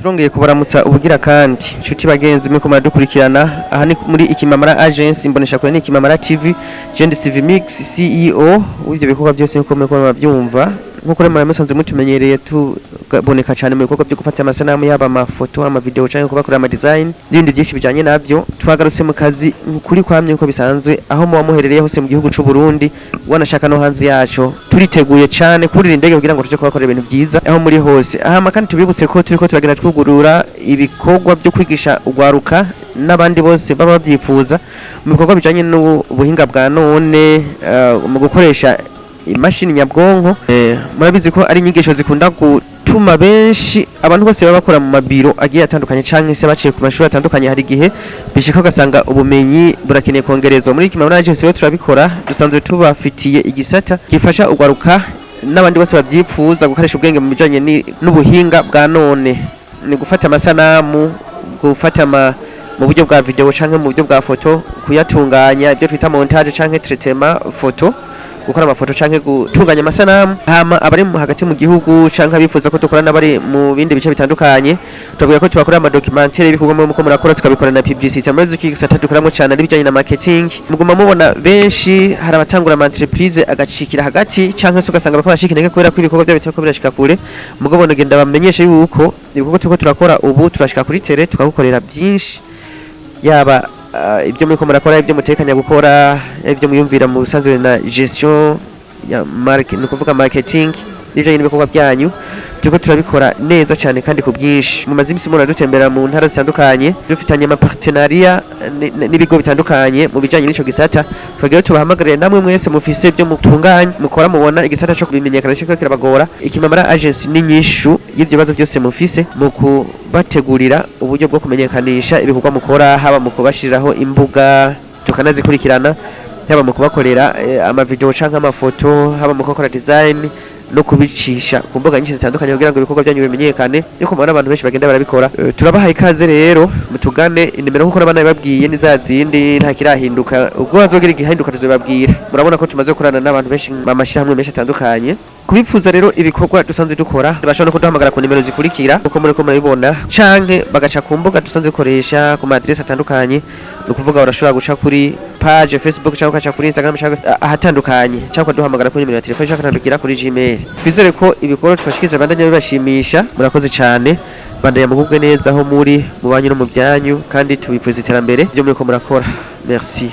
turongeye kubaramutsa ubugira kandi nshuti bagenzi mwe ko muradukurikirana aha ni muri Ikimamara Agency mbonesha kure ni Ikimamara TV Jendi Civimix CEO w'ivyo bikorwa byose nko murabyumva nkuko rero musanze mutumenyereye tuboneka cyane mu bikorwa byo gufata amasanamu yaba amafoto ama video cyangwa kubakora ama design n'ibindi byinshi bijanye navyo twagarutse mu kazi kuri kwamye uko bisanzwe aho muba muherereye hose mu gihugu c'u Burundi wanashaka no hanze yaco turiteguye cyane kuri indege kugira ngo tuje kubakora ibintu byiza aho muri hose aha kandi tubibutse ko turiko turagenda twugurura ibikorwa byo kwigisha ugwaruka n'abandi bose baba bavyifuza mu bikorwa bijanye n'ubuhinga bwa none mu gukoresha imashini nyabwonko murabizi ko ari inyigisho zikunda gutuma benshi abantu bose baba bakora mu mabiro agiye atandukanye canke se baciye ku mashuri atandukanye hari gihe bishika gasanga ubumenyi burakeneye kongerezwa muri Ikimamara Agency rero turabikora dusanzwe tubafitiye igisata gifasha ugwaruka n'abandi bose bavyifuza gukoresha ubwenge mu bijanye n'ubuhinga bwa none ni gufata amasanamu gufata mu buryo bwa video canke mu buryo bwa foto kuyatunganya ibyo twita montage canke traitement photo gukora amafoto canke gutunganya amasanamu hama abari hagati mu gihugu canke abifuza ko dukorana bari mu bindi bice bitandukanye tubabwira ko tubakora ama documentaire ibikorwa mu ko murakora tukabikora na publicity amaze k'igisata dukoramo cyane ari bijanye na marketing muguma mubona benshi hari abatangura ama entreprise agacikira hagati canke so gasanga bakora shikine kubera ko ibikorwa byo bitako birashika kure mugabo nogenda bamenyeshe yuko ibikorwa tuko turakora ubu turashika kuri tele tukagukorera byinshi yaba ibyo muri ko murakora ibyo mutekanya gukora ibyo muyumvira mu busanzwe na gestion ya marketing no kuvuga marketing n'ibyo bikorwa byanyu tuko turabikora neza cyane kandi ku bwinshi mu mazimisi mura dutembera mu ntara zitandukanye dufitanye ama partenariat n'ibigo bitandukanye mu bijanye n'ico gisata twagera tubahamagarira namwe mwese mufise ibyo mutunganye mukora mubona igisata cyo kubimenyekana cyo kirabagora Ikimamara Agency n'inyishu y'ivyo bibazo byose mufise mu kubategurira uburyo bwo kumenyekanisha ibikorwa mukora haba mu kubashiriraho imbuga tukanazikurikirana haba mu kubakorera ama video canke amafoto haba mu gukora design no kubicisha ku mbuga nyinshi zitandukanye kugira ngo ibikorwa byanyu bimenyekane yuko mubona abantu benshi bagenda barabikora turabaha ikaze rero mutugane inimero nkuko nabana babwiye nizazindi nta kirahinduka ubwo bazogira igihinduka tuzobabwira murabona ko tumaze gukorana n'abantu benshi mamashirahamwe menshi atandukanye kubipfuza rero ibikorwa dusanzwe dukora bashobora no kuduhamagara ku nimero zikurikira uko muri ko murabibona canke bagaca ku mbuga dusanzwe dukoresha ku madresse atandukanye nukuvuga barashobora guca kuri page Facebook cyangwa ukaca kuri Instagram cyangwa ahatandukanye cyangwa duhamagara kuri nimero ya telefone cyangwa kanabikira kuri Gmail twizere ko ibikorwa twashikiza bandanye bibashimisha murakoze cyane bandanye mugubwe neza aho muri mu banyu no mu byanyu kandi tubipfuza iterambere byo muri ko murakora merci.